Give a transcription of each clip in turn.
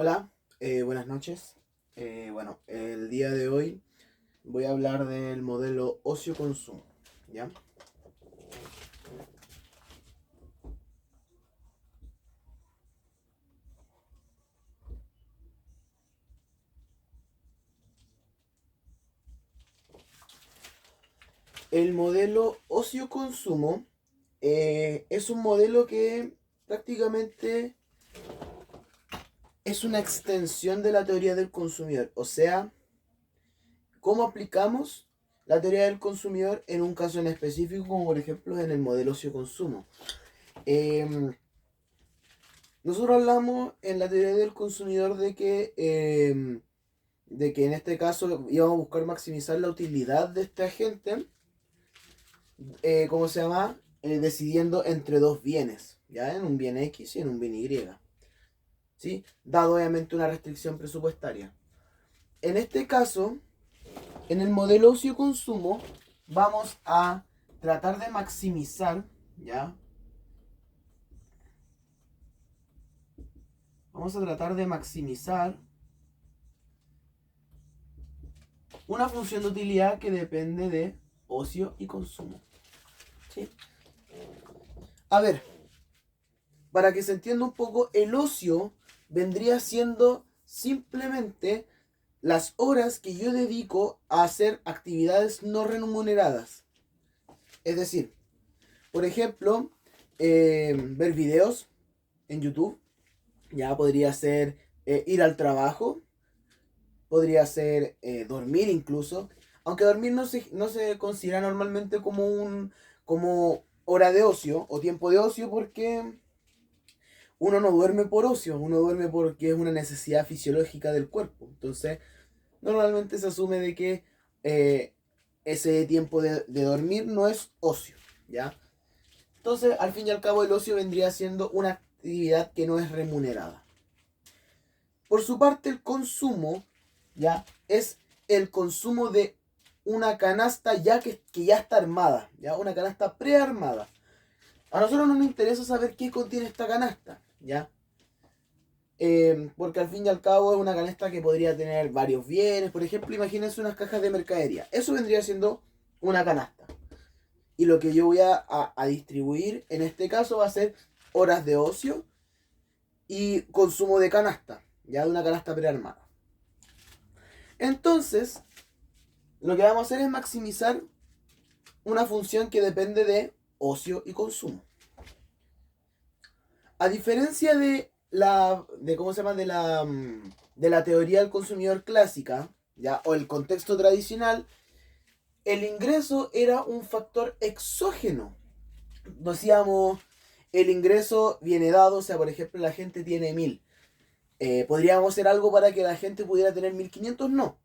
Hola, buenas noches. El día de hoy voy a hablar del modelo ocio-consumo, ¿ya? El modelo ocio-consumo es un modelo que prácticamente es una extensión de la teoría del consumidor. O sea, cómo aplicamos la teoría del consumidor en un caso en específico, como por ejemplo en el modelo ocio-consumo. Em, Nosotros hablamos en la teoría del consumidor de que en este caso íbamos a buscar maximizar la utilidad de este agente, ¿cómo se llama? Decidiendo entre dos bienes, ¿ya? En un bien X y en un bien Y, ¿sí? Dado obviamente una restricción presupuestaria. En este caso, en el modelo ocio-consumo, vamos a tratar de maximizar, ¿ya? Vamos a tratar de maximizar una función de utilidad que depende de ocio y consumo, ¿sí? A ver, para que se entienda un poco, el ocio vendría siendo simplemente las horas que yo dedico a hacer actividades no remuneradas. Es decir, por ejemplo, ver videos en YouTube, ya podría ser ir al trabajo, podría ser dormir incluso, aunque dormir no se considera normalmente como hora de ocio o tiempo de ocio porque uno no duerme por ocio, uno duerme porque es una necesidad fisiológica del cuerpo. Entonces, normalmente se asume de que eh, ese tiempo de dormir no es ocio, ¿ya? Entonces, al fin y al cabo, el ocio vendría siendo una actividad que no es remunerada. Por su parte, el consumo, ¿ya? Es el consumo de una canasta que ya está armada, ¿ya? Una canasta prearmada. A nosotros no nos interesa saber qué contiene esta canasta, ¿ya? Porque al fin y al cabo es una canasta que podría tener varios bienes. Por ejemplo, imagínense unas cajas de mercadería. Eso vendría siendo una canasta. Y lo que yo voy a distribuir en este caso va a ser horas de ocio y consumo de canasta, ya de una canasta prearmada. Entonces, lo que vamos a hacer es maximizar una función que depende de ocio y consumo. A diferencia ¿cómo se llama? De la teoría del consumidor clásica, ¿ya? O el contexto tradicional, el ingreso era un factor exógeno. Decíamos, el ingreso viene dado, o sea, por ejemplo, la gente tiene 1000. ¿Podríamos hacer algo para que la gente pudiera tener 1500? No.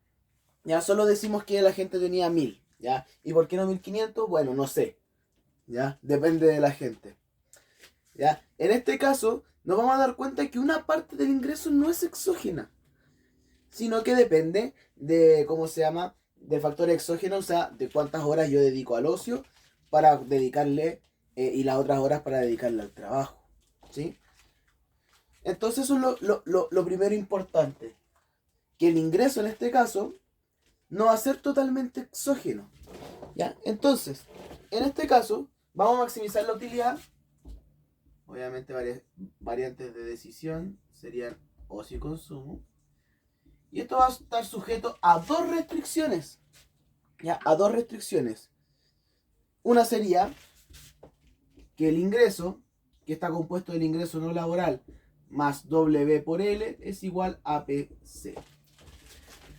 Ya solo decimos que la gente tenía 1000. ¿Ya? ¿Y por qué no 1500? Bueno, no sé. ¿Ya? Depende de la gente. ¿Ya? En este caso, nos vamos a dar cuenta que una parte del ingreso no es exógena, sino que depende de, ¿cómo se llama? De factores exógenos, o sea, de cuántas horas yo dedico al ocio para dedicarle y las otras horas para dedicarle al trabajo, ¿sí? Entonces eso es lo primero importante, que el ingreso en este caso no va a ser totalmente exógeno, ¿ya? Entonces, en este caso, vamos a maximizar la utilidad. Obviamente variantes de decisión serían ocio y consumo. Y esto va a estar sujeto a dos restricciones. ¿Ya? A dos restricciones. Una sería que el ingreso, que está compuesto del ingreso no laboral más W por L, es igual a PC.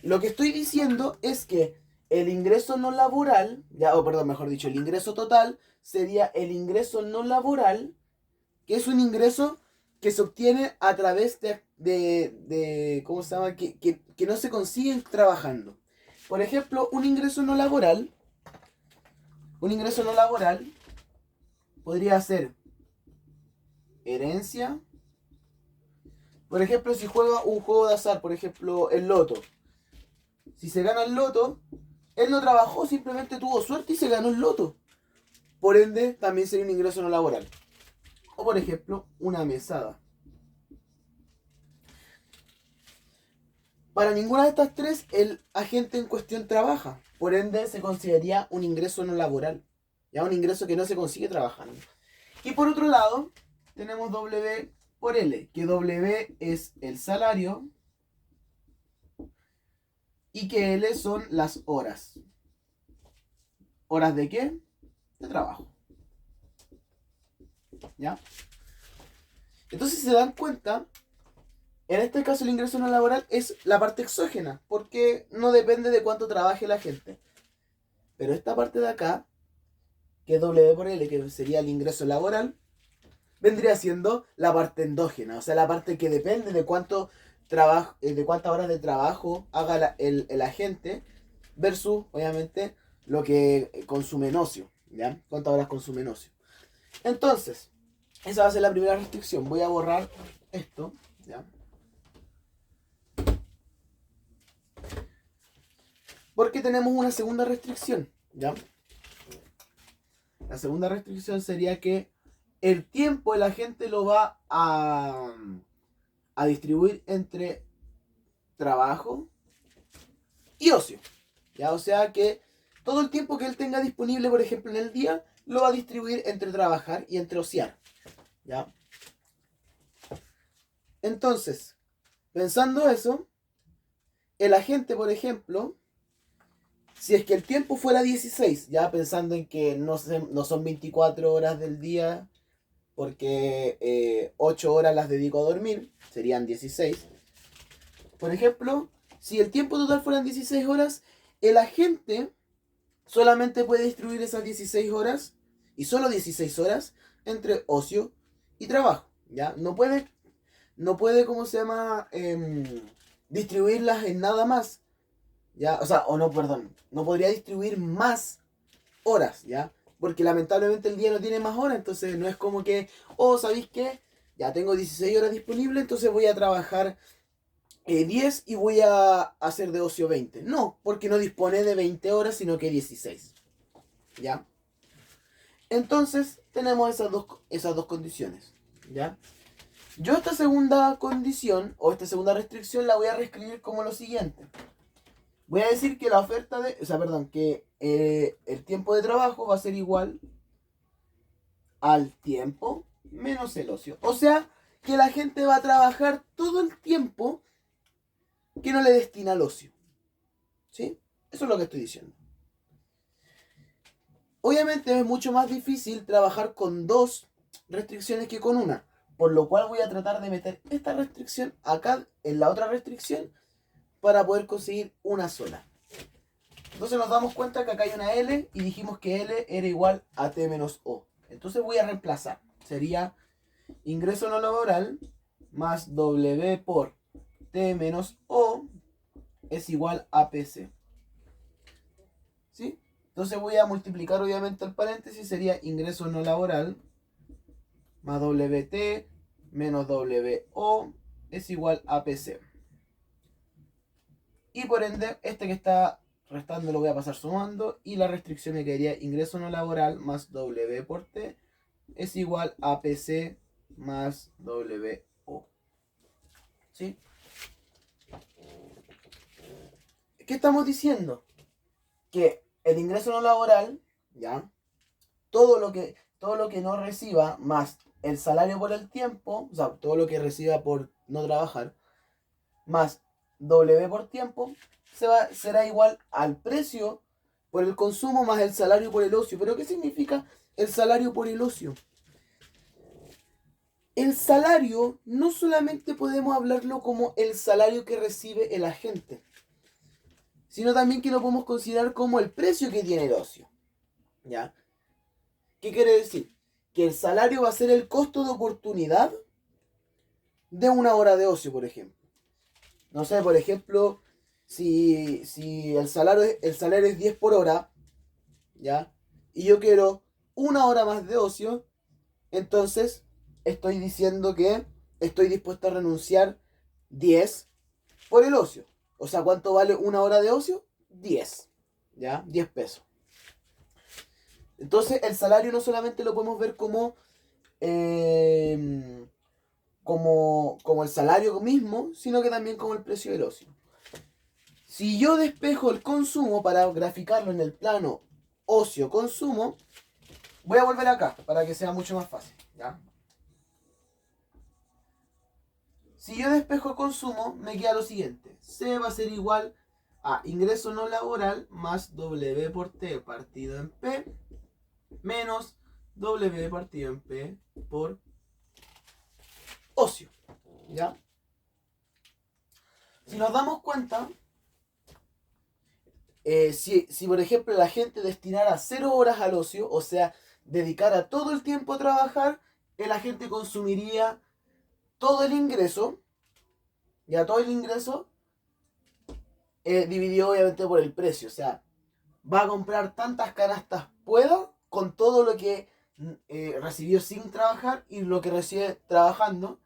Lo que estoy diciendo es que el ingreso no laboral, perdón, mejor dicho, el ingreso total sería el ingreso no laboral, que es un ingreso que se obtiene a través de ¿cómo se llama? Que no se consiguen trabajando. Por ejemplo, un ingreso no laboral podría ser herencia. Por ejemplo, si juega un juego de azar, por ejemplo, el loto. Si se gana el loto, él no trabajó, simplemente tuvo suerte y se ganó el loto. Por ende, también sería un ingreso no laboral. O por ejemplo, una mesada. Para ninguna de estas tres el agente en cuestión trabaja. Por ende se consideraría un ingreso no laboral. Ya un ingreso que no se consigue trabajando. Y por otro lado, tenemos W por L, que W es el salario y que L son las horas. ¿Horas de qué? De trabajo. ¿Ya? Entonces, si se dan cuenta, en este caso el ingreso no laboral es la parte exógena, porque no depende de cuánto trabaje la gente. Pero esta parte de acá, que es W por L, que sería el ingreso laboral, vendría siendo la parte endógena, o sea, la parte que depende de cuánto trabajo, de cuántas horas de trabajo haga el agente, versus, obviamente, lo que consume en ocio, ¿ya? Cuántas horas consume en ocio. Entonces, esa va a ser la primera restricción. Voy a borrar esto, ¿ya? Porque tenemos una segunda restricción, ¿ya? La segunda restricción sería que el tiempo la gente lo va a distribuir entre trabajo y ocio, ¿ya? O sea que todo el tiempo que él tenga disponible, por ejemplo, en el día, lo va a distribuir entre trabajar y entre ociar, ¿ya? Entonces, pensando eso, el agente, por ejemplo, si es que el tiempo fuera 16, ya pensando en que no son 24 horas del día, porque 8 horas las dedico a dormir, serían 16. Por ejemplo, si el tiempo total fueran 16 horas, el agente solamente puede distribuir esas 16 horas, y solo 16 horas, entre ocio y trabajo, ¿ya? No puede ¿cómo se llama? Distribuirlas en nada más, ¿ya? O sea, o no, perdón, no podría distribuir más horas, ¿ya? Porque lamentablemente el día no tiene más horas, entonces no es como que, oh, ¿sabéis qué? Ya tengo 16 horas disponibles, entonces voy a trabajar 10 y voy a hacer de ocio 20. No, porque no dispone de 20 horas, sino que 16, ¿ya? Entonces tenemos esas dos condiciones, ¿ya? Yo esta segunda condición, o esta segunda restricción, la voy a reescribir como lo siguiente. Voy a decir que que el tiempo de trabajo va a ser igual al tiempo menos el ocio. O sea, que la gente va a trabajar todo el tiempo que no le destina al ocio. ¿Sí? Eso es lo que estoy diciendo. Obviamente es mucho más difícil trabajar con dos restricciones que con una. Por lo cual voy a tratar de meter esta restricción acá en la otra restricción para poder conseguir una sola. Entonces nos damos cuenta que acá hay una L y dijimos que L era igual a T menos O. Entonces voy a reemplazar. Sería ingreso no laboral más W por T menos O es igual a PC. ¿Sí? Entonces voy a multiplicar obviamente el paréntesis. Sería ingreso no laboral más WT menos WO es igual a PC. Y por ende, este que está restando lo voy a pasar sumando. Y la restricción me quedaría ingreso no laboral más W por T es igual a PC más WO. ¿Sí? ¿Qué estamos diciendo? Que el ingreso no laboral, ¿ya? Todo lo que no reciba más el salario por el tiempo, o sea, todo lo que reciba por no trabajar, más W por tiempo, será igual al precio por el consumo más el salario por el ocio. ¿Pero qué significa el salario por el ocio? El salario no solamente podemos hablarlo como el salario que recibe el agente, sino también que lo podemos considerar como el precio que tiene el ocio. ¿Ya? ¿Qué quiere decir? Que el salario va a ser el costo de oportunidad de una hora de ocio, por ejemplo. No sé, por ejemplo, si el salario es 10 por hora, ¿ya? Y yo quiero una hora más de ocio, entonces estoy diciendo que estoy dispuesto a renunciar 10 por el ocio. O sea, ¿cuánto vale una hora de ocio? 10, ¿ya? 10 pesos. Entonces, el salario no solamente lo podemos ver como el salario mismo, sino que también como el precio del ocio. Si yo despejo el consumo para graficarlo en el plano ocio-consumo, voy a volver acá para que sea mucho más fácil, ¿ya? Si yo despejo el consumo, me queda lo siguiente. C va a ser igual a ingreso no laboral más W por T partido en P menos W partido en P por ocio, ¿ya? Si nos damos cuenta, si por ejemplo la gente destinara 0 horas al ocio, o sea, dedicara todo el tiempo a trabajar, la gente consumiría todo el ingreso, ya todo el ingreso, dividido obviamente por el precio, o sea, va a comprar tantas canastas pueda con todo lo que recibió sin trabajar y lo que recibe trabajando,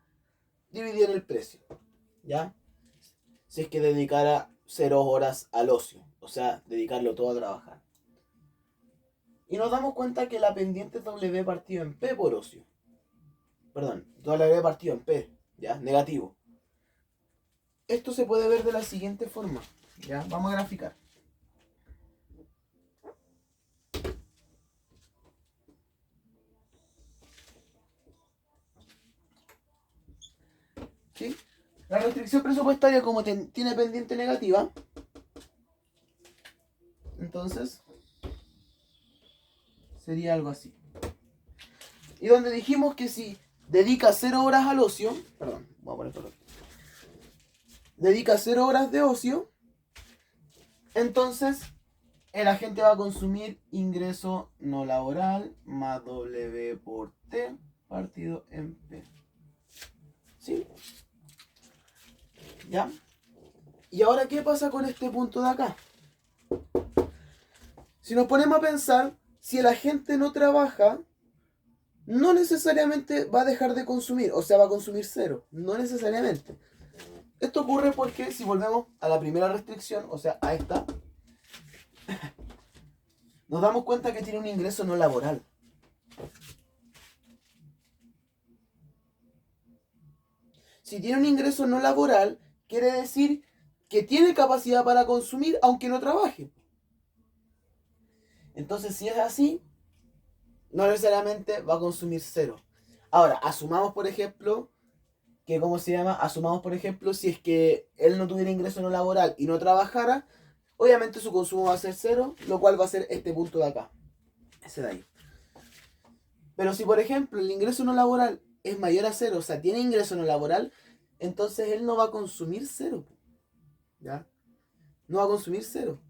dividido en el precio, ¿ya? Si es que dedicara 0 horas al ocio, o sea, dedicarlo todo a trabajar. Y nos damos cuenta que la pendiente es W partido en P por ocio. Perdón, W partido en P, ¿ya? Negativo. Esto se puede ver de la siguiente forma, ¿ya? Vamos a graficar. ¿Sí? La restricción presupuestaria, como tiene pendiente negativa, entonces sería algo así. Y donde dijimos que si dedica 0 horas al ocio, perdón, vamos a poner todo. Dedica 0 horas de ocio, entonces el agente va a consumir ingreso no laboral más W por T partido en P. ¿Sí? ¿Ya? ¿Y ahora qué pasa con este punto de acá? Si nos ponemos a pensar, si el agente no trabaja, no necesariamente va a dejar de consumir, o sea, va a consumir 0, no necesariamente. Esto ocurre porque si volvemos a la primera restricción, o sea, a esta, nos damos cuenta que tiene un ingreso no laboral. Si tiene un ingreso no laboral, quiere decir que tiene capacidad para consumir aunque no trabaje. Entonces, si es así, no necesariamente va a consumir 0. Ahora, asumamos, por ejemplo, que, ¿cómo se llama? Asumamos, por ejemplo, si es que él no tuviera ingreso no laboral y no trabajara, obviamente su consumo va a ser 0, lo cual va a ser este punto de acá. Ese de ahí. Pero si, por ejemplo, el ingreso no laboral es mayor a 0, o sea, tiene ingreso no laboral, entonces él no va a consumir 0. ¿Ya? No va a consumir 0.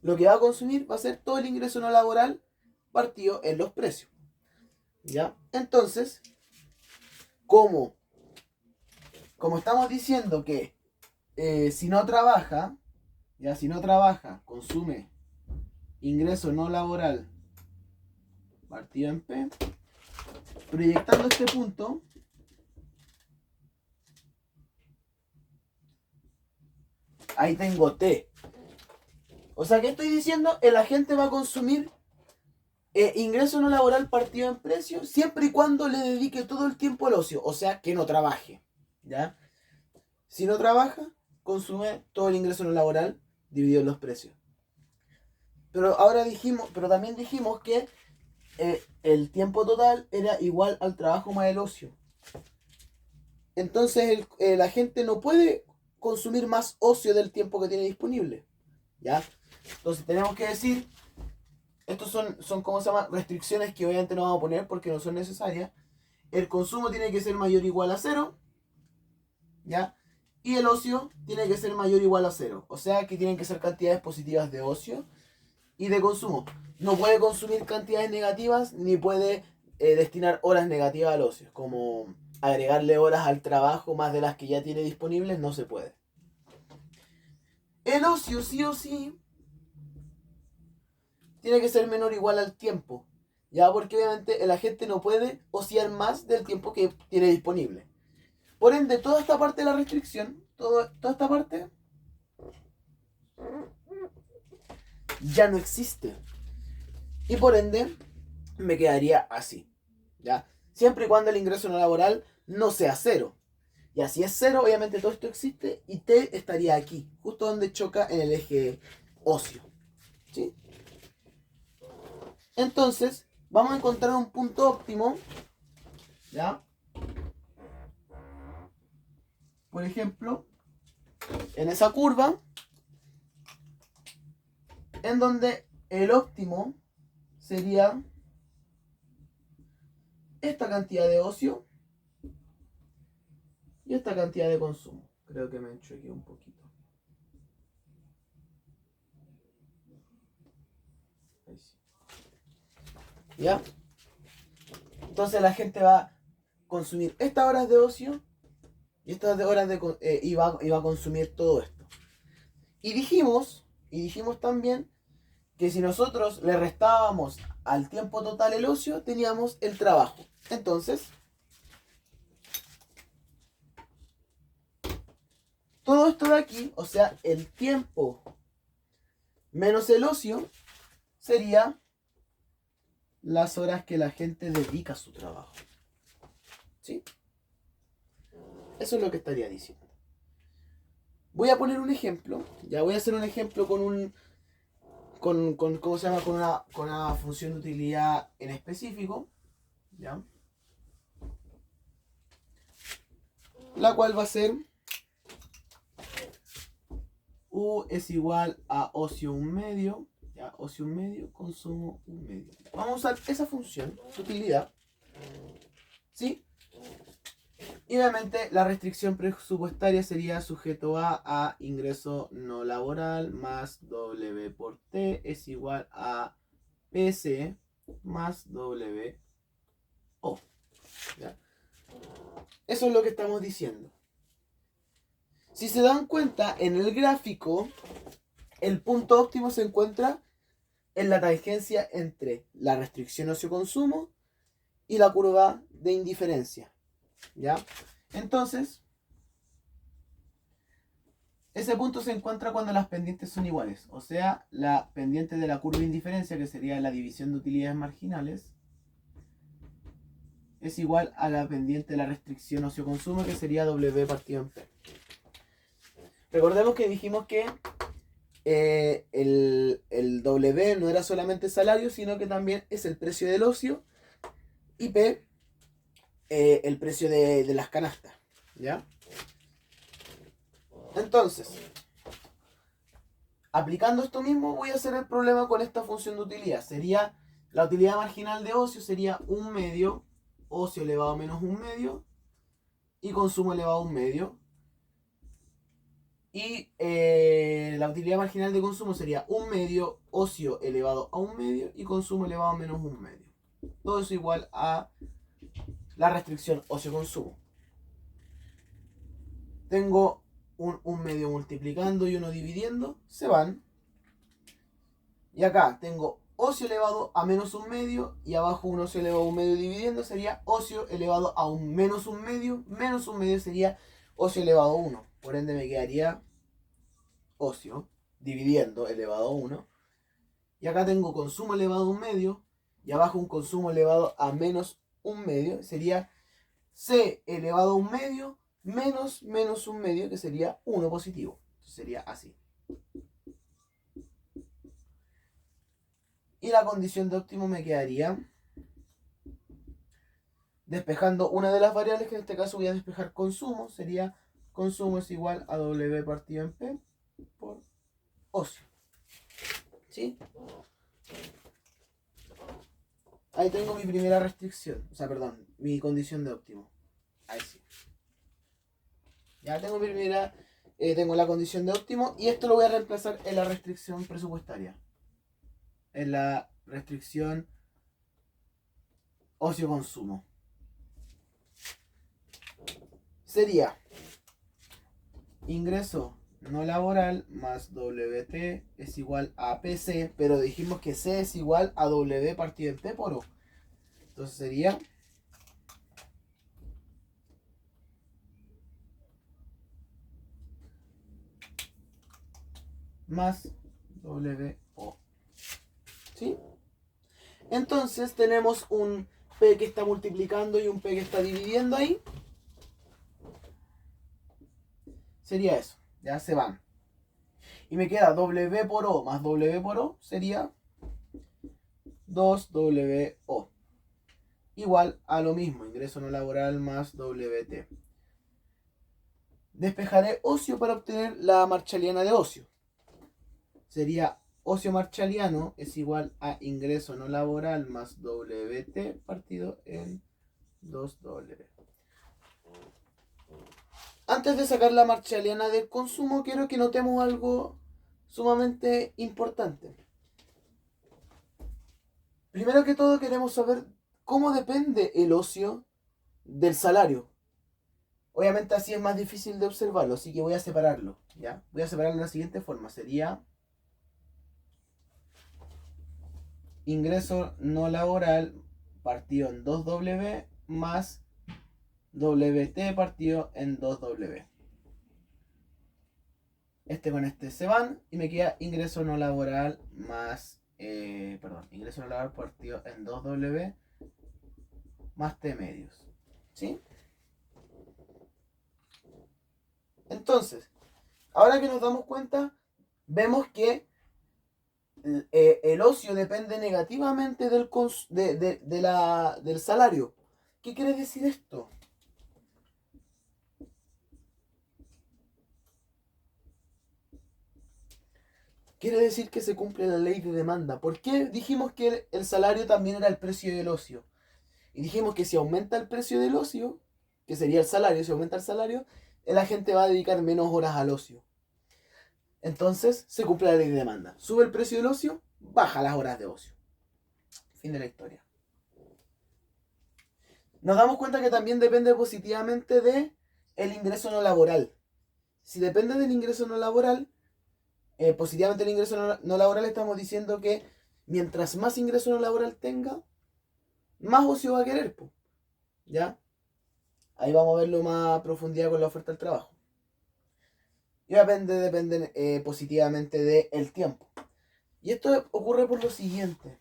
Lo que va a consumir va a ser todo el ingreso no laboral partido en los precios. ¿Ya? Entonces, como estamos diciendo que si no trabaja, ya si no trabaja, consume ingreso no laboral partido en P, proyectando este punto, ahí tengo T. O sea, ¿qué estoy diciendo? El agente va a consumir ingreso no laboral partido en precio siempre y cuando le dedique todo el tiempo al ocio, o sea, que no trabaje, ¿ya? Si no trabaja, consume todo el ingreso no laboral dividido en los precios. Pero también dijimos que el tiempo total era igual al trabajo más el ocio. Entonces el agente no puede consumir más ocio del tiempo que tiene disponible, ¿ya? Entonces tenemos que decir, estos son ¿cómo se llama? Restricciones que obviamente no vamos a poner porque no son necesarias. El consumo tiene que ser mayor o igual a 0, ¿ya? Y el ocio tiene que ser mayor o igual a 0. O sea que tienen que ser cantidades positivas de ocio y de consumo. No puede consumir cantidades negativas ni puede destinar horas negativas al ocio. Como agregarle horas al trabajo más de las que ya tiene disponibles, no se puede. El ocio sí o sí tiene que ser menor o igual al tiempo. Ya, porque obviamente el agente no puede ociar más del tiempo que tiene disponible. Por ende, toda esta parte de la restricción, toda esta parte, ya no existe. Y por ende, me quedaría así. ¿Ya? Siempre y cuando el ingreso no laboral no sea 0. Y así es 0, obviamente todo esto existe y T estaría aquí, justo donde choca en el eje óseo. ¿Sí? Entonces, vamos a encontrar un punto óptimo, ¿ya? Por ejemplo, en esa curva, en donde el óptimo sería esta cantidad de óseo y esta cantidad de consumo. Creo que me enchuequé un poquito. Ahí sí. ¿Ya? Entonces la gente va a consumir estas horas de ocio y estas horas de y va a consumir todo esto. Y dijimos también que si nosotros le restábamos al tiempo total el ocio, teníamos el trabajo. Entonces, todo esto de aquí, o sea, el tiempo menos el ocio, sería las horas que la gente dedica a su trabajo. ¿Sí? Eso es lo que estaría diciendo. Voy a poner un ejemplo. Ya voy a hacer un ejemplo con ¿cómo se llama? Con una función de utilidad en específico. ¿Ya? La cual va a ser U es igual a ocio 1 medio. ¿Ya? Ocio 1 medio, consumo 1 medio. Vamos a usar esa función de utilidad. ¿Sí? Y obviamente la restricción presupuestaria sería sujeto a ingreso no laboral más W por T es igual a PC más W O. ¿Ya? Eso es lo que estamos diciendo. Si se dan cuenta, en el gráfico, el punto óptimo se encuentra en la tangencia entre la restricción ocio-consumo y la curva de indiferencia. ¿Ya? Entonces, ese punto se encuentra cuando las pendientes son iguales. O sea, la pendiente de la curva de indiferencia, que sería la división de utilidades marginales, es igual a la pendiente de la restricción ocio-consumo, que sería W partido en P. Recordemos que dijimos que el W no era solamente salario, sino que también es el precio del ocio y P el precio de las canastas. ¿Ya? Entonces, aplicando esto mismo, voy a hacer el problema con esta función de utilidad. Sería la utilidad marginal de ocio, sería 1 medio, ocio elevado a menos 1 medio, y consumo elevado a 1 medio. Y la utilidad marginal de consumo sería 1 medio, ocio elevado a 1 medio, y consumo elevado a menos 1 medio. Todo eso igual a la restricción ocio-consumo. Tengo un medio multiplicando y uno dividiendo, se van. Y acá tengo ocio elevado a menos 1 medio y abajo un ocio elevado a 1 medio dividiendo sería ocio elevado a un menos 1 medio sería ocio elevado a 1. Por ende me quedaría ocio dividiendo elevado a 1. Y acá tengo consumo elevado a 1 medio y abajo un consumo elevado a menos 1 medio. Sería C elevado a 1 medio menos 1 medio, que sería 1 positivo. Entonces sería así. Y la condición de óptimo me quedaría despejando una de las variables, que en este caso voy a despejar consumo. Sería consumo es igual a W partido en P por ocio. ¿Sí? Ahí tengo mi primera restricción. O sea, perdón, mi condición de óptimo. Ahí sí. Ya tengo mi primera... tengo la condición de óptimo y esto lo voy a reemplazar en la restricción presupuestaria. En la restricción ocio-consumo. Sería ingreso no laboral más WT es igual a PC, pero dijimos que C es igual a W partido en P por O. Entonces sería más WO. ¿Sí? Entonces tenemos un P que está multiplicando y un P que está dividiendo ahí. Sería eso, ya se van. Y me queda W por O más W por O sería 2WO. Igual a lo mismo, ingreso no laboral más WT. Despejaré ocio para obtener la marchaliana de ocio. Sería ocio marchaliano es igual a ingreso no laboral más WT partido en 2W. Antes de sacar la marchaliana del consumo, quiero que notemos algo sumamente importante. Primero que todo queremos saber cómo depende el ocio del salario. Obviamente así es más difícil de observarlo, así que voy a separarlo, ¿ya? Voy a separarlo de la siguiente forma. Sería ingreso no laboral partido en 2W más WT partido en 2W. Este con este se van y me queda ingreso no laboral más... ingreso no laboral partido en 2W más T medios. ¿Sí? Entonces, ahora que nos damos cuenta, vemos que el ocio depende negativamente del salario. ¿Qué quiere decir esto? Quiere decir que se cumple la ley de demanda. ¿Por qué dijimos que el salario también era el precio del ocio? Y dijimos que si aumenta el precio del ocio, que sería el salario, si aumenta el salario, la gente va a dedicar menos horas al ocio. Entonces se cumple la ley de demanda. Sube el precio del ocio, baja las horas de ocio. Fin de la historia. Nos damos cuenta que también depende positivamente de el ingreso no laboral. Si depende del ingreso no laboral, positivamente el ingreso no laboral, estamos diciendo que mientras más ingreso no laboral tenga, más ocio va a querer, ¿ya? Ahí vamos a verlo más a profundidad con la oferta del trabajo. Y depende positivamente del tiempo. Y esto ocurre por lo siguiente.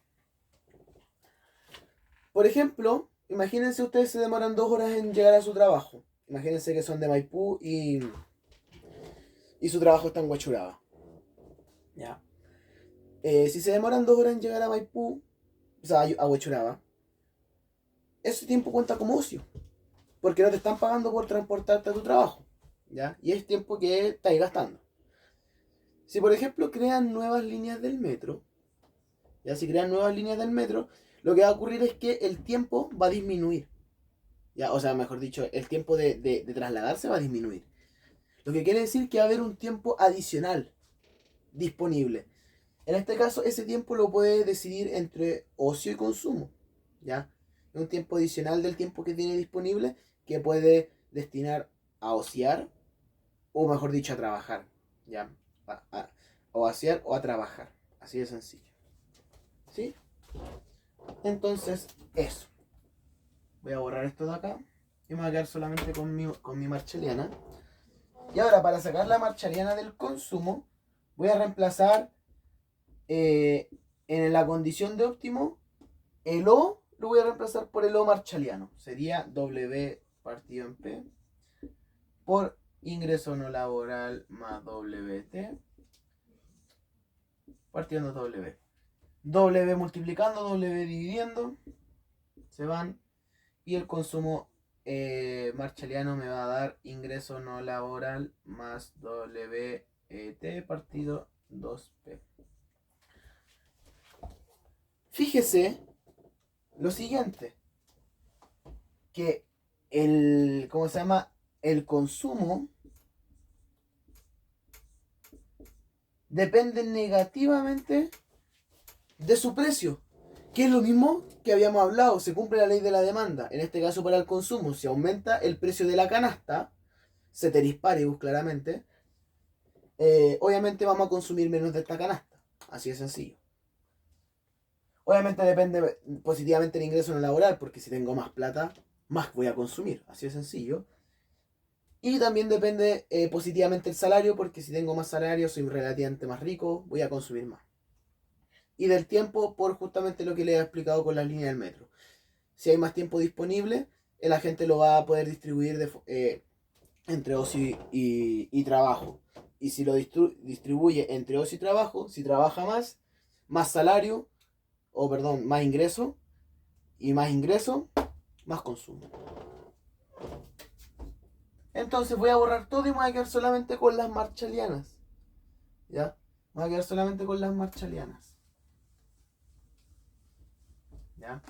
Por ejemplo, imagínense ustedes se demoran 2 horas en llegar a su trabajo. Imagínense que son de Maipú y su trabajo está en Huachuraba. ¿Ya? Si se demoran 2 horas en llegar a Maipú, o sea, a Huachuraba, ese tiempo cuenta como ocio. Porque no te están pagando por transportarte a tu trabajo. ¿Ya? Y es tiempo que estáis gastando. Si por ejemplo crean nuevas líneas del metro, ya si crean nuevas líneas del metro, lo que va a ocurrir es que el tiempo va a disminuir. ¿Ya? O sea, mejor dicho, el tiempo de trasladarse va a disminuir. Lo que quiere decir que va a haber un tiempo adicional disponible. En este caso, ese tiempo lo puede decidir entre ocio y consumo. ¿Ya? Es un tiempo adicional del tiempo que tiene disponible que puede destinar a ociar o mejor dicho a trabajar. ¿Ya? O a ociar o a trabajar. Así de sencillo. ¿Sí? Entonces, eso. Voy a borrar esto de acá y me voy a quedar solamente con mi marcheliana. Y ahora, para sacar la marchaliana del consumo, voy a reemplazar en la condición de óptimo el O lo voy a reemplazar por el O marchaliano. Sería W partido en P por ingreso no laboral más WT partiendo W. W multiplicando, W dividiendo, se van. Y el consumo marchaliano me va a dar ingreso no laboral más WT partido 2P. Fíjese lo siguiente, que ¿cómo se llama? El consumo depende negativamente de su precio, que es lo mismo que habíamos hablado, se cumple la ley de la demanda. En este caso para el consumo, si aumenta el precio de la canasta, ceteris paribus claramente, obviamente vamos a consumir menos de esta canasta, así de sencillo. Obviamente depende positivamente el ingreso no laboral, porque si tengo más plata, más voy a consumir, así de sencillo. Y también depende positivamente el salario, porque si tengo más salario, soy relativamente más rico, voy a consumir más. Y del tiempo, por justamente lo que les he explicado con la línea del metro. Si hay más tiempo disponible, la gente lo va a poder distribuir entre ocio y trabajo. Y si lo distribuye entre ocio y trabajo, si trabaja más, más salario, o perdón, más ingreso, y más ingreso, más consumo. Entonces voy a borrar todo y me voy a quedar solamente con las marshalianas. ¿Ya? Me voy a quedar solamente con las marshalianas. ¿Ya?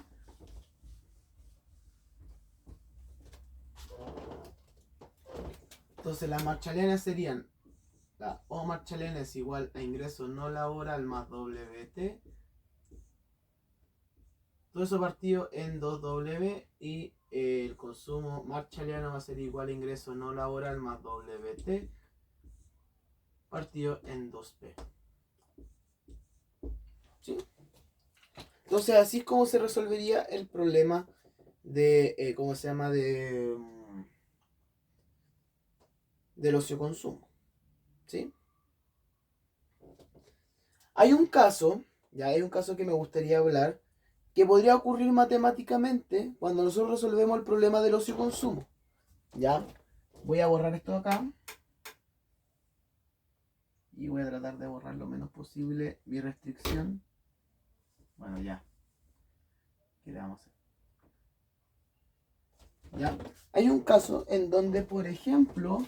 Entonces las marshalianas serían la O marshaliana es igual a ingreso no laboral más WT. Todo eso partido en 2W y el consumo marshaliano va a ser igual a ingreso no laboral más WT partido en 2P. ¿Sí? Entonces así es como se resolvería el problema de, ¿cómo se llama? Del ocio consumo. ¿Sí? Hay un caso, ya hay un caso que me gustaría hablar, que podría ocurrir matemáticamente cuando nosotros resolvemos el problema del ocio consumo. ¿Ya? Voy a borrar esto acá. Y voy a tratar de borrar lo menos posible mi restricción. Bueno, ya. ¿Qué le vamos a hacer? ¿Ya? Hay un caso en donde, por ejemplo,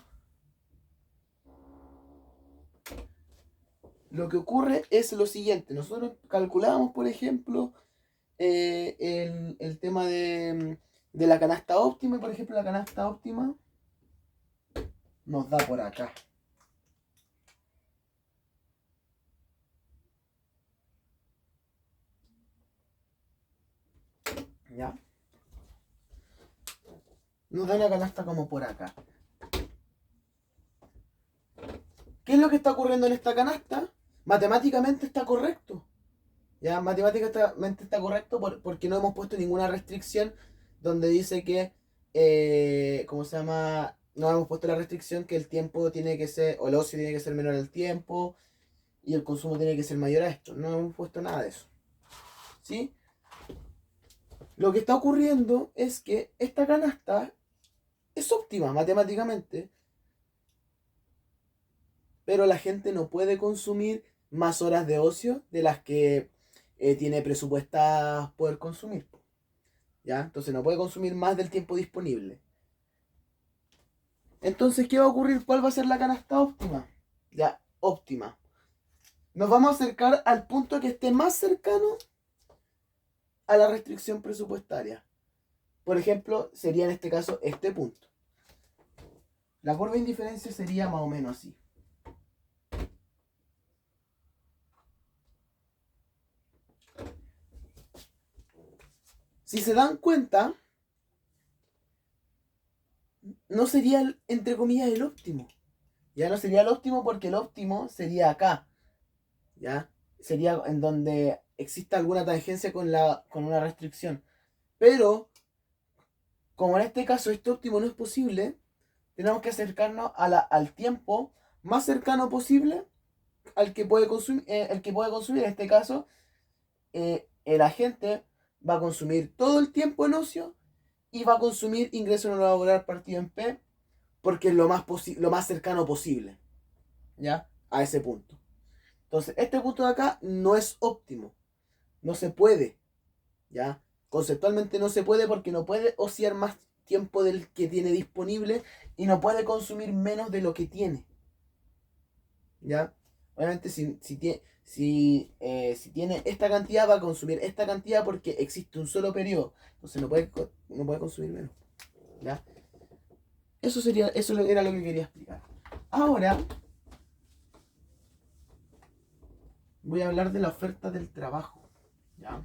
lo que ocurre es lo siguiente. Nosotros calculamos, por ejemplo, el tema de la canasta óptima. Y, por ejemplo, la canasta óptima nos da por acá. ¿Ya? Nos da una canasta como por acá. ¿Qué es lo que está ocurriendo en esta canasta? Matemáticamente está correcto. Ya, matemáticamente está correcto porque no hemos puesto ninguna restricción donde dice que, ¿cómo se llama? No hemos puesto la restricción que el tiempo tiene que ser, o el ocio tiene que ser menor al tiempo y el consumo tiene que ser mayor a esto. No hemos puesto nada de eso. ¿Sí? Lo que está ocurriendo es que esta canasta es óptima matemáticamente, pero la gente no puede consumir más horas de ocio de las que tiene presupuestadas poder consumir. ¿Ya? Entonces no puede consumir más del tiempo disponible. Entonces, ¿qué va a ocurrir? ¿Cuál va a ser la canasta óptima? Ya, óptima. Nos vamos a acercar al punto que esté más cercano a la restricción presupuestaria. Por ejemplo, sería en este caso este punto. La curva de indiferencia sería más o menos así. Si se dan cuenta, no sería, entre comillas, el óptimo. Ya no sería el óptimo porque el óptimo sería acá. ¿Ya? Sería en donde exista alguna tangencia con una restricción. Pero, como en este caso este óptimo no es posible, tenemos que acercarnos al tiempo más cercano posible al que puede consumir, el que puede consumir. En este caso, el agente va a consumir todo el tiempo en ocio y va a consumir ingreso no laboral partido en P porque es lo más cercano posible, ¿ya? A ese punto. Entonces, este punto de acá no es óptimo. No se puede, ¿ya? Conceptualmente no se puede porque no puede ociar más tiempo del que tiene disponible y no puede consumir menos de lo que tiene, ¿ya? Obviamente si tiene esta cantidad va a consumir esta cantidad porque existe un solo periodo, entonces no puede consumir menos, ¿ya? Eso era lo que quería explicar. Ahora voy a hablar de la oferta del trabajo, ¿ya?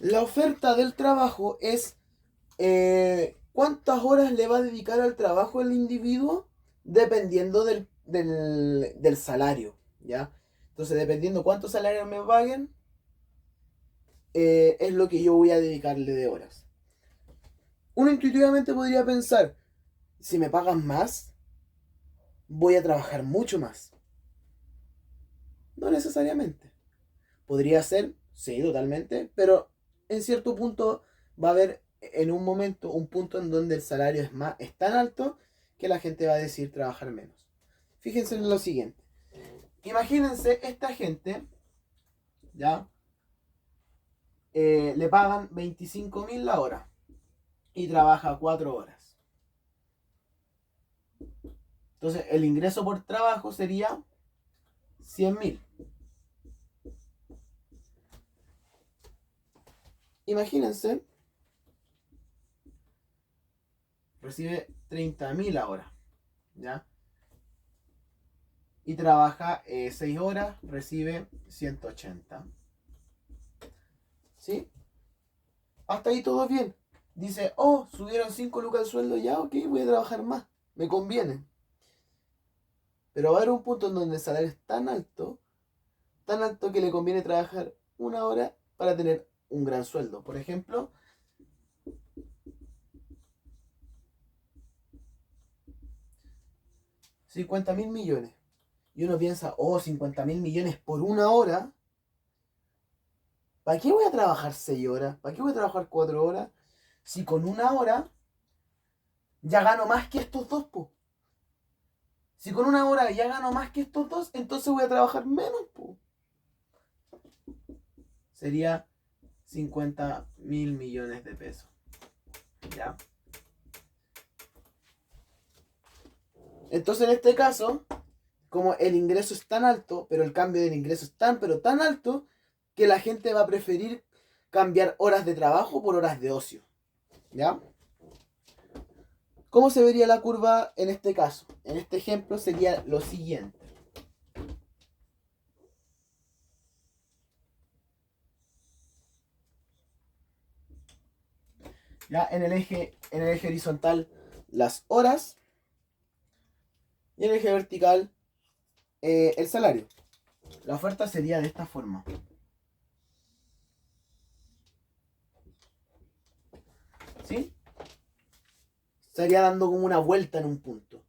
La oferta del trabajo es cuántas horas le va a dedicar al trabajo el individuo dependiendo del salario, ¿ya? Entonces, dependiendo cuánto salario me paguen, es lo que yo voy a dedicarle de horas. Uno intuitivamente podría pensar, si me pagan más, voy a trabajar mucho más. No necesariamente. Podría ser, sí, totalmente, pero en cierto punto va a haber en un momento un punto en donde el salario es tan alto que la gente va a decidir trabajar menos. Fíjense en lo siguiente. Imagínense esta gente, ¿ya? Le pagan 25.000 la hora y trabaja 4 horas. Entonces el ingreso por trabajo sería 100.000. Imagínense, recibe 30.000 ahora, ¿ya? Y trabaja 6 horas, recibe 180. ¿Sí? Hasta ahí todo bien. Dice, oh, subieron 5 lucas el sueldo, ya, ok, voy a trabajar más. Me conviene. Pero va a haber un punto en donde el salario es tan alto que le conviene trabajar 1 hora para tener un gran sueldo. Por ejemplo, 50.000 millones. Y uno piensa, oh, 50.000 millones por 1 hora. ¿Para qué voy a trabajar 6 horas? ¿Para qué voy a trabajar 4 horas? Si con 1 hora ya gano más que estos dos, po. Si con 1 hora ya gano más que estos dos, entonces voy a trabajar menos, po. Sería 50.000 millones de pesos. ¿Ya? Entonces en este caso, como el ingreso es tan alto, pero el cambio del ingreso es pero tan alto, que la gente va a preferir cambiar horas de trabajo por horas de ocio. ¿Ya? ¿Cómo se vería la curva en este caso? En este ejemplo sería lo siguiente. Ya en el eje horizontal las horas y en el eje vertical el salario. La oferta sería de esta forma. ¿Sí? Estaría dando como una vuelta en un punto.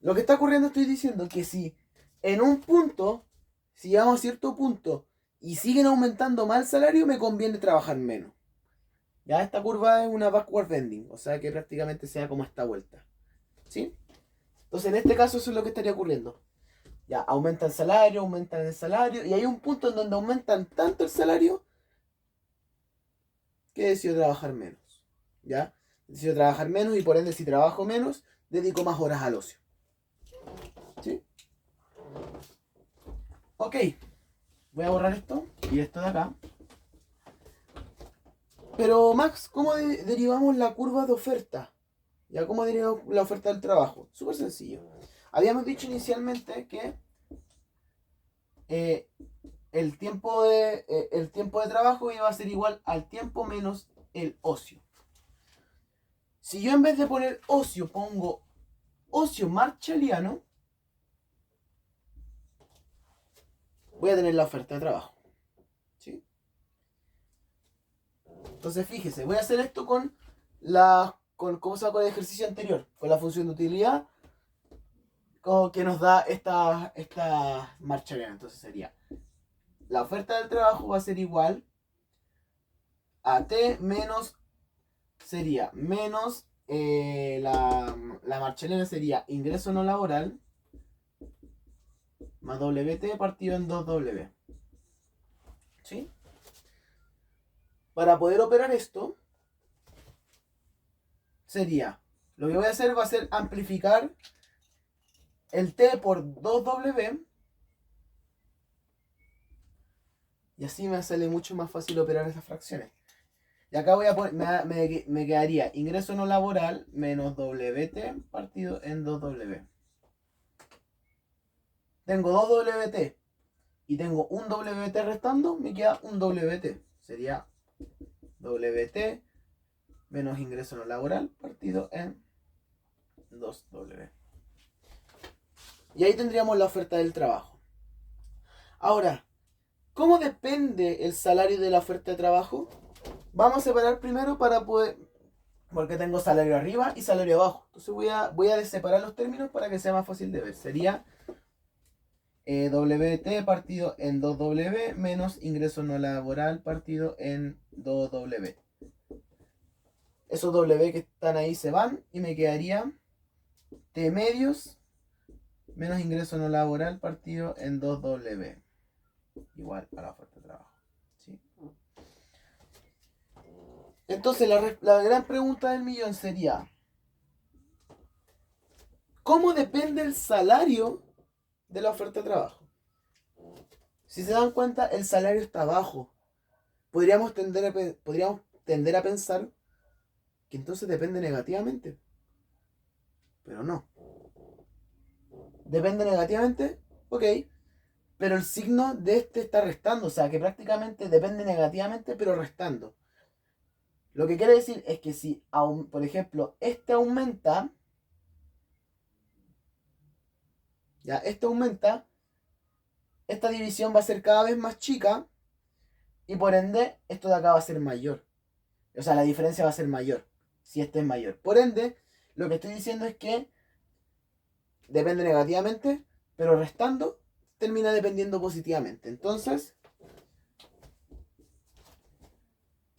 Lo que está ocurriendo, estoy diciendo que si en un punto, si llegamos a cierto punto y siguen aumentando más el salario, me conviene trabajar menos. Ya esta curva es una backward bending, o sea que prácticamente sea como esta vuelta. ¿Sí? Entonces en este caso eso es lo que estaría ocurriendo. Ya, aumentan el salario, y hay un punto en donde aumentan tanto el salario que decido trabajar menos. ¿Ya? Decido trabajar menos y por ende si trabajo menos, dedico más horas al ocio. ¿Sí? Ok, voy a borrar esto y esto de acá. Pero Max, ¿cómo derivamos la curva de oferta? ¿Ya? ¿Cómo derivamos la oferta del trabajo? Súper sencillo. Habíamos dicho inicialmente que eh, el tiempo de trabajo iba a ser igual al tiempo menos el ocio. Si yo en vez de poner ocio pongo ocio marshalliano, voy a tener la oferta de trabajo. ¿Sí? Entonces fíjese, voy a hacer esto ¿cómo se llama? Con el ejercicio anterior, con la función de utilidad que nos da esta marshalliana. Entonces sería, la oferta del trabajo va a ser igual a T menos, sería menos la marshalliana sería ingreso no laboral más WT partido en 2W. ¿Sí? Para poder operar esto, sería, lo que voy a hacer va a ser amplificar el T por 2W y así me sale mucho más fácil operar esas fracciones. Y acá voy a poner, me quedaría ingreso no laboral menos WT partido en 2W. Tengo 2WT y tengo un WT restando, me queda un WT. Sería WT menos ingreso no laboral partido en 2W. Y ahí tendríamos la oferta del trabajo. Ahora, ¿cómo depende el salario de la oferta de trabajo? Vamos a separar primero para poder Porque tengo salario arriba y salario abajo. Entonces voy a separar los términos para que sea más fácil de ver. Sería WT partido en 2W menos ingreso no laboral partido en 2W. Esos W que están ahí se van y me quedaría T medios menos ingreso no laboral partido en 2W. Igual a la oferta de trabajo. ¿Sí? Entonces la gran pregunta del millón sería, ¿cómo depende el salario de la oferta de trabajo? Si se dan cuenta, el salario está bajo. Podríamos tender a pensar que entonces depende negativamente. Pero no. Depende negativamente, ok. Pero el signo de este está restando. O sea, que prácticamente depende negativamente, pero restando. Lo que quiere decir es que si, por ejemplo, este aumenta, ya, este aumenta, esta división va a ser cada vez más chica y por ende esto de acá va a ser mayor. O sea, la diferencia va a ser mayor si este es mayor. Por ende, lo que estoy diciendo es que depende negativamente, pero restando termina dependiendo positivamente. Entonces,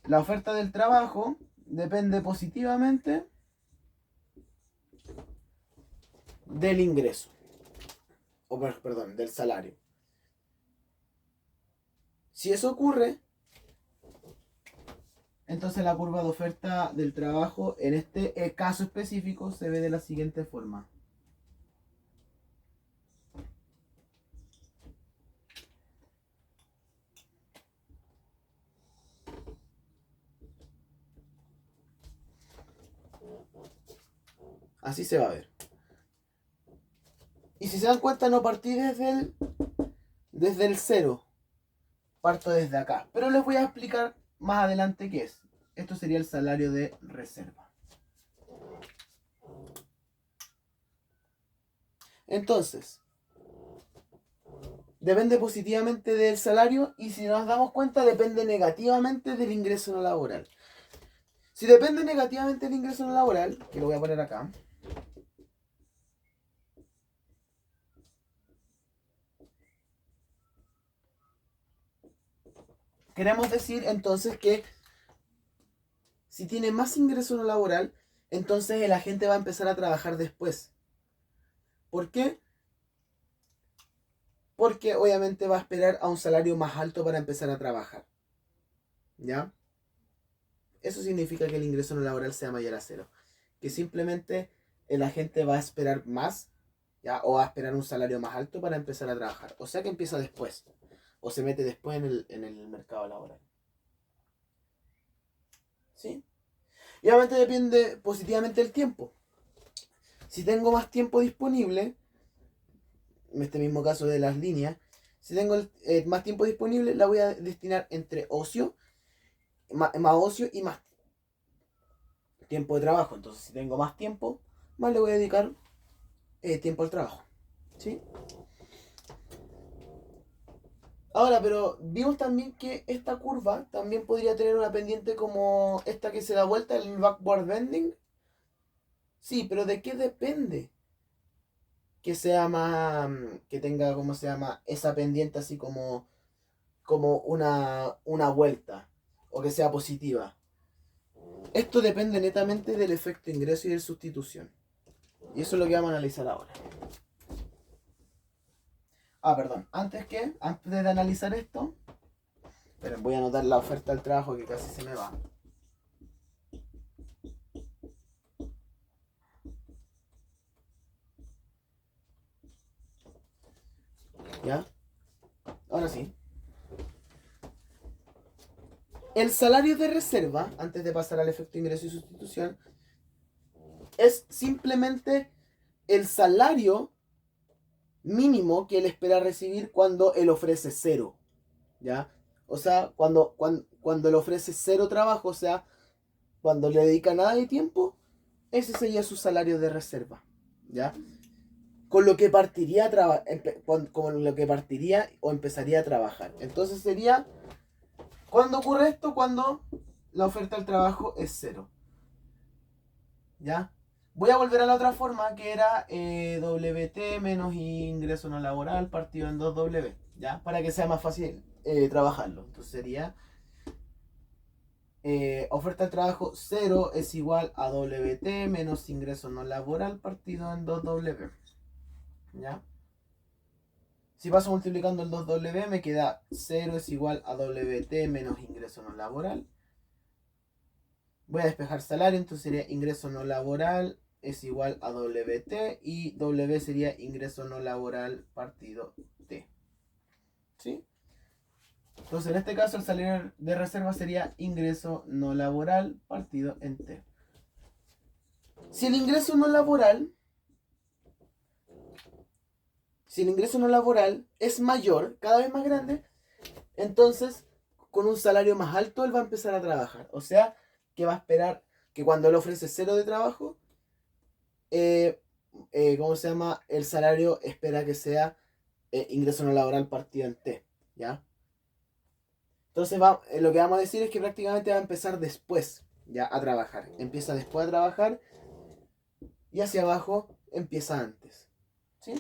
la oferta del trabajo depende positivamente del ingreso. O perdón, del salario. Si eso ocurre, entonces la curva de oferta del trabajo en este caso específico se ve de la siguiente forma. Así se va a ver. Y si se dan cuenta, no partí desde el cero. Parto desde acá. Pero les voy a explicar más adelante qué es. Esto sería el salario de reserva. Entonces, depende positivamente del salario y si nos damos cuenta, depende negativamente del ingreso no laboral. Si depende negativamente del ingreso no laboral, que lo voy a poner acá, queremos decir entonces que si tiene más ingreso no laboral, entonces el agente va a empezar a trabajar después. ¿Por qué? Porque obviamente va a esperar a un salario más alto para empezar a trabajar. ¿Ya? Eso significa que el ingreso no laboral sea mayor a cero. Que simplemente el agente va a esperar más, ¿ya? O va a esperar un salario más alto para empezar a trabajar. O sea que empieza después. O se mete después en el mercado laboral. ¿Sí? Y obviamente depende positivamente del tiempo. Si tengo más tiempo disponible, en este mismo caso de las líneas, si tengo más tiempo disponible, la voy a destinar entre ocio, más ocio y más tiempo de trabajo. Entonces, si tengo más tiempo, más le voy a dedicar tiempo al trabajo. ¿Sí? Ahora, pero vimos también que esta curva también podría tener una pendiente como esta que se da vuelta, el backward bending. Sí, pero ¿de qué depende? Que sea más, que tenga, ¿cómo se llama? Esa pendiente así como una vuelta o que sea positiva. Esto depende netamente del efecto ingreso y de sustitución. Y eso es lo que vamos a analizar ahora. Perdón. Antes de analizar esto, pero voy a anotar la oferta del trabajo que casi se me va. ¿Ya? Ahora sí. El salario de reserva, antes de pasar al efecto ingreso y sustitución, es simplemente el salario mínimo que él espera recibir cuando él ofrece cero. ¿Ya? O sea, cuando él ofrece cero trabajo, o sea, cuando le dedica nada de tiempo, ese sería su salario de reserva. ¿Ya? Con lo que partiría con lo que partiría o empezaría a trabajar. Entonces sería, ¿cuándo ocurre esto? Cuando la oferta del trabajo es cero. ¿ya? Voy a volver a la otra forma que era WT menos ingreso no laboral partido en 2W, ¿ya? Para que sea más fácil trabajarlo. Entonces sería oferta de trabajo 0 es igual a WT menos ingreso no laboral partido en 2W, ¿ya? Si paso multiplicando el 2W me queda 0 es igual a WT menos ingreso no laboral. Voy a despejar salario, entonces sería ingreso no laboral es igual a WT y W sería ingreso no laboral partido T. ¿Sí? Entonces en este caso el salario de reserva sería ingreso no laboral partido en T. Si el ingreso no laboral, si el ingreso no laboral es mayor, cada vez más grande, entonces con un salario más alto él va a empezar a trabajar. O sea, que va a esperar que cuando él ofrece 0 de trabajo, eh, ¿cómo se llama? El salario espera que sea ingreso no laboral partido en T, ¿ya? Entonces lo que vamos a decir es que prácticamente va a empezar después, ya, a trabajar. Empieza después a trabajar y hacia abajo empieza antes, ¿sí?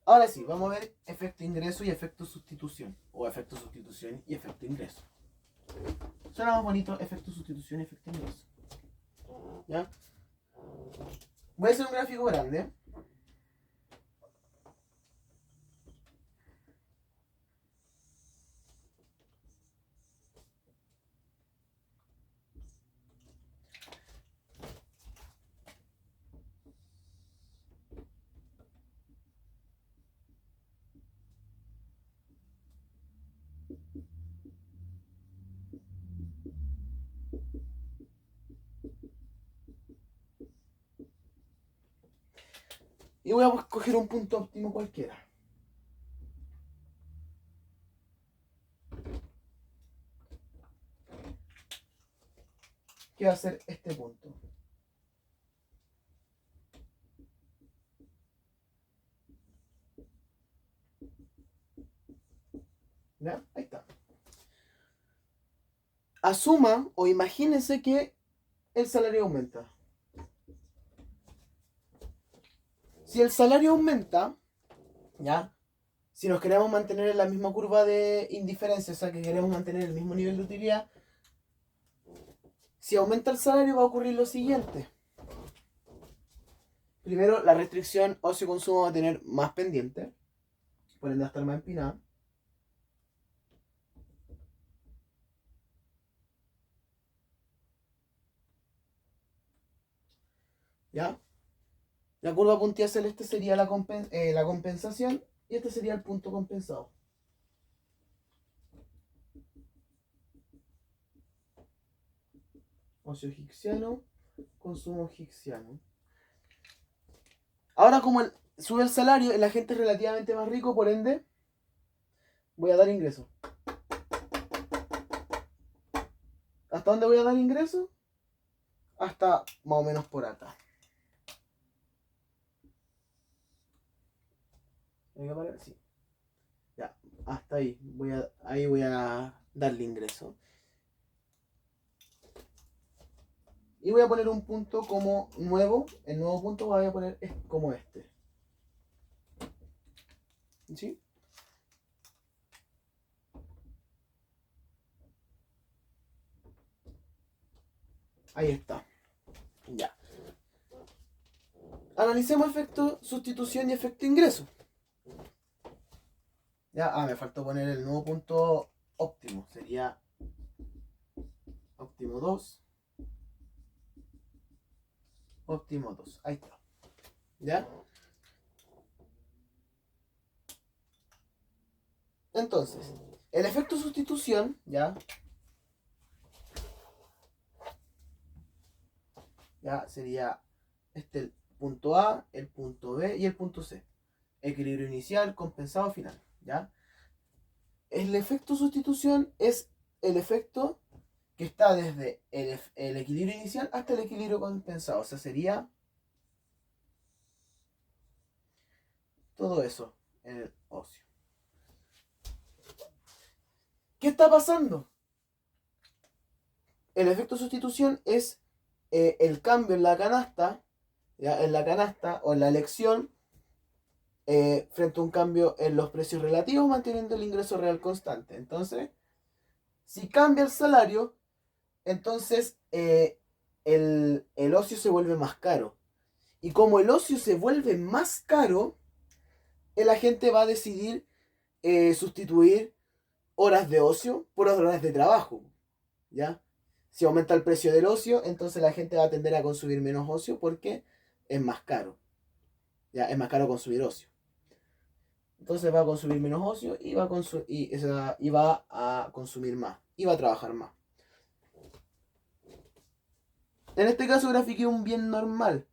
Ahora sí, vamos a ver efecto ingreso y efecto sustitución. O efecto sustitución y efecto ingreso. Suena más bonito efecto sustitución y efecto ingreso. ¿Ya? Voy a hacer un gráfico grande. Y voy a coger un punto óptimo cualquiera. ¿Qué va a ser este punto? ¿Ya? Ahí está. Asuma o imagínense que el salario aumenta. Si el salario aumenta, ¿ya? Si nos queremos mantener en la misma curva de indiferencia, o sea que queremos mantener el mismo nivel de utilidad, si aumenta el salario va a ocurrir lo siguiente. Primero, la restricción ocio-consumo va a tener más pendiente, por ende va a estar más empinada. ¿Ya? La curva puntilla celeste sería la compensación y este sería el punto compensado. Ocio higsiano, consumo higsiano. Ahora como sube el salario, el agente es relativamente más rico, por ende voy a dar ingreso. ¿Hasta dónde voy a dar ingreso? Hasta más o menos por acá. Sí. Ya, hasta ahí. Ahí voy a darle ingreso. Y voy a poner un punto como nuevo. El nuevo punto voy a poner como este. ¿Sí? Ahí está. Ya. Analicemos efecto sustitución y efecto ingreso. Ya, me faltó poner el nuevo punto óptimo. Sería óptimo 2. Óptimo 2. Ahí está. ¿Ya? Entonces, el efecto sustitución, ¿ya? Ya sería el punto A, el punto B y el punto C. Equilibrio inicial, compensado, final, ¿ya? El efecto sustitución es el efecto que está desde el equilibrio inicial hasta el equilibrio compensado. O sea, sería todo eso en el ocio. ¿Qué está pasando? El efecto sustitución es el cambio en la canasta, ¿ya? En la canasta o en la elección, frente a un cambio en los precios relativos, manteniendo el ingreso real constante. Entonces, si cambia el salario, entonces el ocio se vuelve más caro. Y como el ocio se vuelve más caro, la gente va a decidir sustituir horas de ocio por horas de trabajo, ¿ya? Si aumenta el precio del ocio, entonces la gente va a tender a consumir menos ocio porque es más caro, ¿ya? Es más caro consumir ocio. Entonces va a consumir menos ocio y y va a consumir más y va a trabajar más. En este caso grafiqué un bien normal.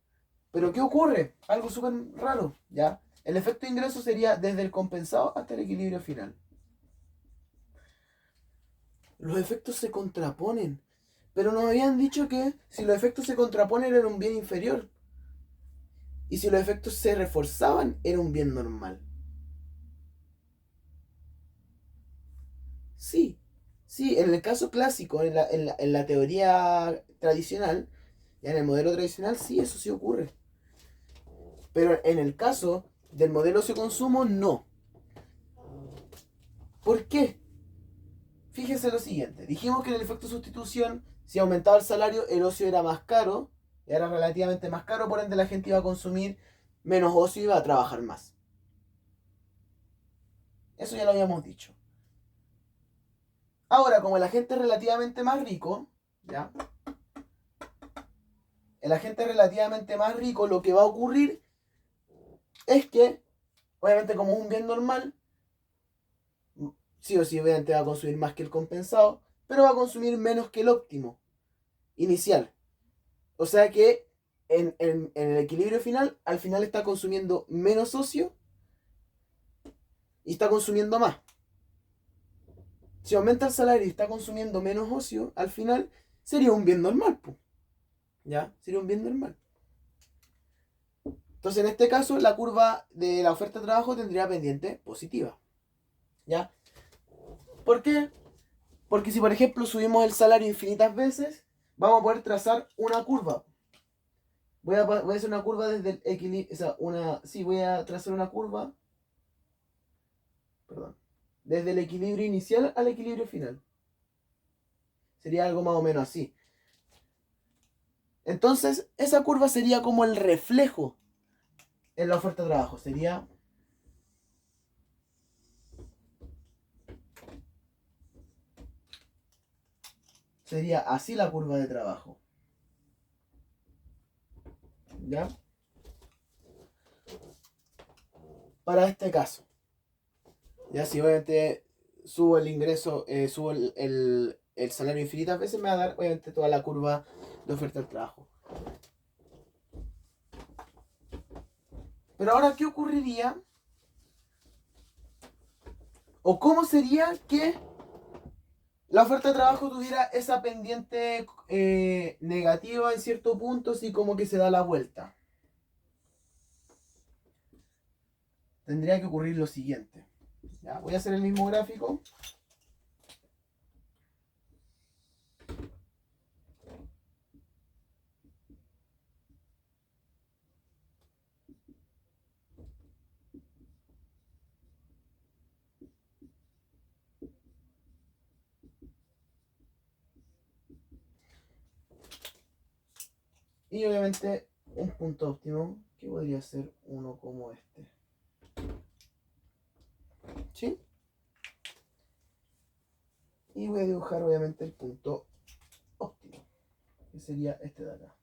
Pero ¿qué ocurre? Algo súper raro, ¿ya? El efecto de ingreso sería desde el compensado hasta el equilibrio final. Los efectos se contraponen. Pero nos habían dicho que si los efectos se contraponen era un bien inferior. Y si los efectos se reforzaban era un bien normal. Sí, sí, en el caso clásico, en la teoría tradicional, ya en el modelo tradicional, sí, eso sí ocurre. Pero en el caso del modelo ocio-consumo, no. ¿Por qué? Fíjense lo siguiente. Dijimos que en el efecto sustitución, si aumentaba el salario, el ocio era más caro, era relativamente más caro, por ende la gente iba a consumir menos ocio y iba a trabajar más. Eso ya lo habíamos dicho. Ahora, como el agente es relativamente más rico, ¿ya? El agente es relativamente más rico, lo que va a ocurrir es que, obviamente como es un bien normal, sí o sí obviamente va a consumir más que el compensado, pero va a consumir menos que el óptimo inicial. O sea que en el equilibrio final, al final está consumiendo menos ocio y está consumiendo más. Si aumenta el salario y está consumiendo menos ocio, al final sería un bien normal, pues. ¿Ya? Sería un bien normal. Entonces, en este caso, la curva de la oferta de trabajo tendría pendiente positiva. ¿Ya? ¿Por qué? Porque si, por ejemplo, subimos el salario infinitas veces, vamos a poder trazar una curva. Voy a hacer una curva desde el equilibrio. O sea, sí, voy a trazar una curva. Perdón. Desde el equilibrio inicial al equilibrio final. Sería algo más o menos así. Entonces, esa curva sería como el reflejo en la oferta de trabajo. Sería así la curva de trabajo. ¿Ya? Para este caso. Ya si obviamente subo el ingreso, subo el salario infinitas veces, me va a dar obviamente toda la curva de oferta del trabajo. Pero ahora, ¿qué ocurriría? ¿O cómo sería que la oferta de trabajo tuviera esa pendiente negativa en cierto punto, así como que se da la vuelta? Tendría que ocurrir lo siguiente. ¿Ya? Voy a hacer el mismo gráfico. Y obviamente un punto óptimo que podría ser uno como este. ¿Sí? Y voy a dibujar obviamente el punto óptimo, que sería este de acá.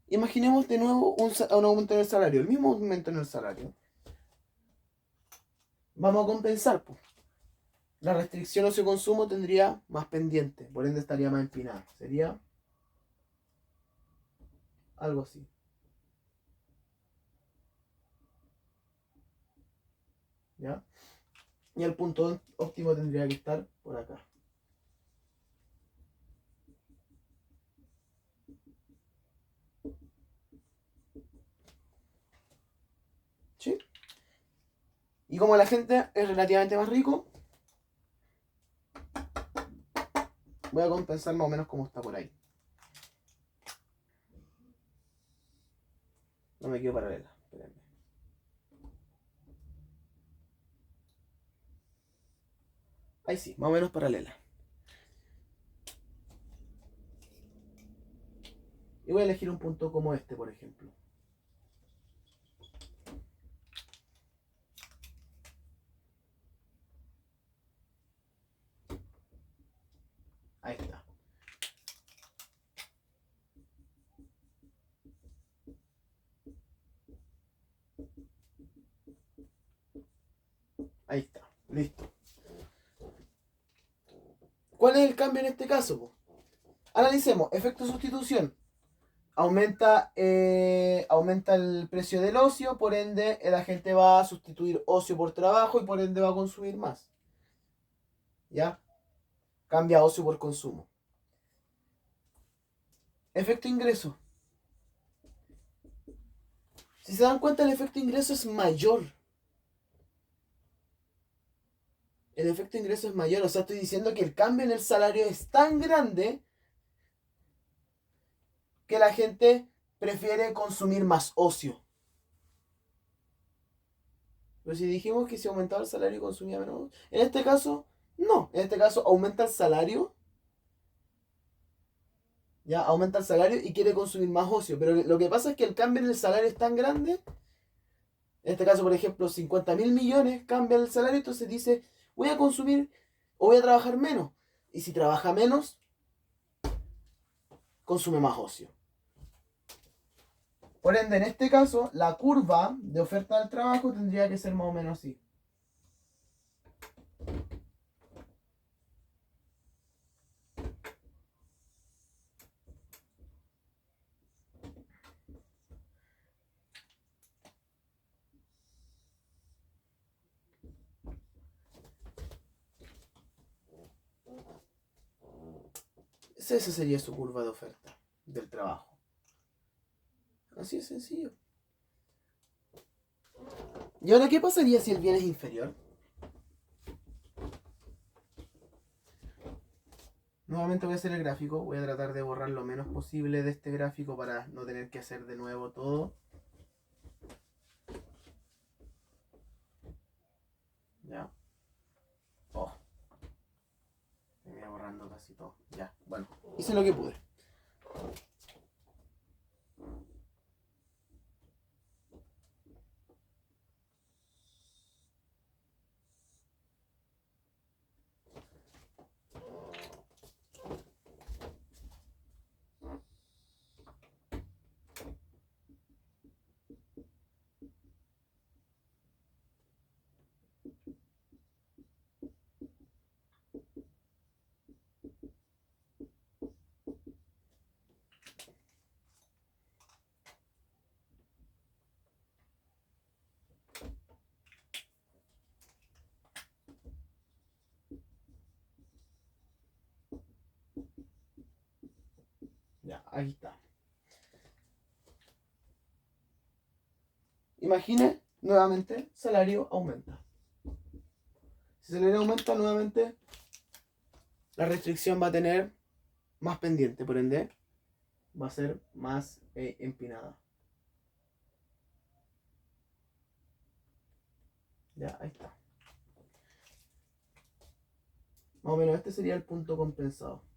Imaginemos de nuevo un aumento en el salario, el mismo aumento en el salario. Vamos a compensar, pues. La restricción ocio consumo tendría más pendiente, por ende estaría más empinada. Sería algo así. ¿Ya? Y el punto óptimo tendría que estar por acá. ¿Sí? Y como la gente es relativamente más rico, voy a compensar más o menos como está por ahí. No me quedo paralela. Espérenme. Ahí sí, más o menos paralela. Y voy a elegir un punto como este, por ejemplo. Ahí está. Ahí está. Listo. ¿Cuál es el cambio en este caso? Analicemos. Efecto sustitución. Aumenta el precio del ocio, por ende la gente va a sustituir ocio por trabajo y por ende va a consumir más. ¿Ya? Cambia ocio por consumo. Efecto ingreso. Si se dan cuenta, el efecto ingreso es mayor. El efecto ingreso es mayor. O sea, estoy diciendo que el cambio en el salario es tan grande que la gente prefiere consumir más ocio. Pero si dijimos que si aumentaba el salario consumía menos, en este caso, no. En este caso aumenta el salario, ya aumenta el salario y quiere consumir más ocio. Pero lo que pasa es que el cambio en el salario es tan grande. En este caso, por ejemplo, 50.000 millones cambia el salario, entonces dice, voy a consumir o voy a trabajar menos. Y si trabaja menos, consume más ocio. Por ende, en este caso, la curva de oferta del trabajo tendría que ser más o menos así. Esa sería su curva de oferta del trabajo. Así es sencillo. ¿Y ahora qué pasaría si el bien es inferior? Nuevamente voy a hacer el gráfico. Voy a tratar de borrar lo menos posible de este gráfico para no tener que hacer de nuevo todo. Ya. Oh. Me voy borrando casi todo. Ya. Bueno. Hice lo que pude. Ya, aquí está. Imagine, nuevamente, salario aumenta. Si el salario aumenta, nuevamente, la restricción va a tener más pendiente, por ende, va a ser más empinada. Ya, ahí está. Más o menos este sería el punto compensado.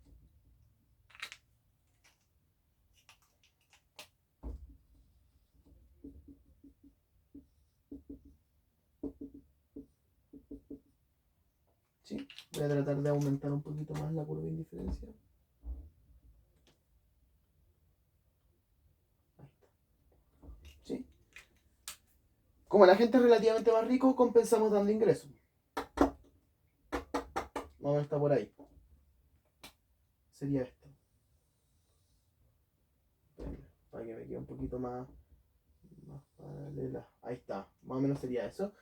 ¿Sí? Voy a tratar de aumentar un poquito más la curva de indiferencia. Ahí está. ¿Sí? Como la gente es relativamente más rico, compensamos dando ingresos. Vamos a estar por ahí. Sería esto. Para que me quede un poquito más paralela. Ahí está. Más o menos sería eso.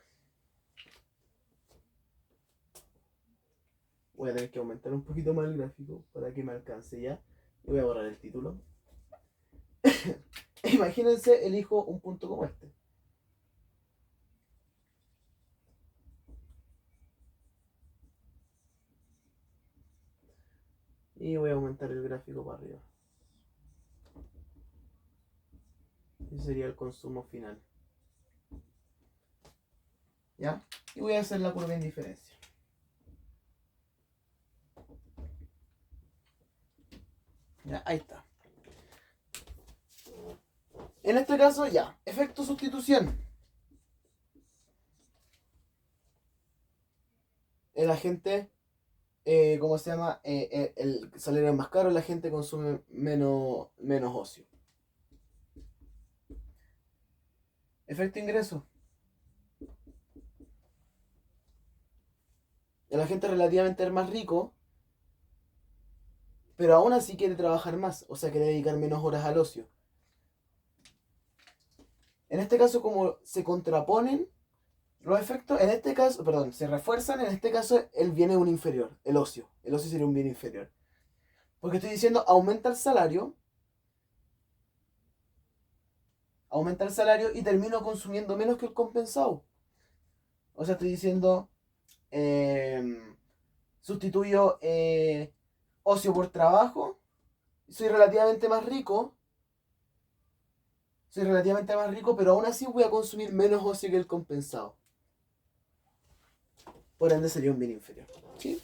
Voy a tener que aumentar un poquito más el gráfico para que me alcance ya. Y voy a borrar el título. Imagínense, elijo un punto como este. Y voy a aumentar el gráfico para arriba. Ese sería el consumo final. ¿Ya? Y voy a hacer la curva de indiferencia. Ya, ahí está. En este caso, ya, efecto sustitución. El agente, ¿cómo se llama? El salario es más caro, la gente consume menos ocio. Efecto ingreso. El agente relativamente es más rico, pero aún así quiere trabajar más, o sea, quiere dedicar menos horas al ocio. En este caso, como se contraponen los efectos, en este caso, perdón, se refuerzan, en este caso el bien es un inferior, el ocio. El ocio sería un bien inferior. Porque estoy diciendo, aumenta el salario y termino consumiendo menos que el compensado. O sea, estoy diciendo, eh, sustituyo ocio por trabajo, soy relativamente más rico, pero aún así voy a consumir menos ocio que el compensado. Por ende sería un bien inferior. ¿Sí?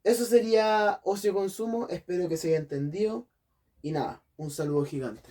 Eso sería ocio-consumo, espero que se haya entendido. Y nada, un saludo gigante.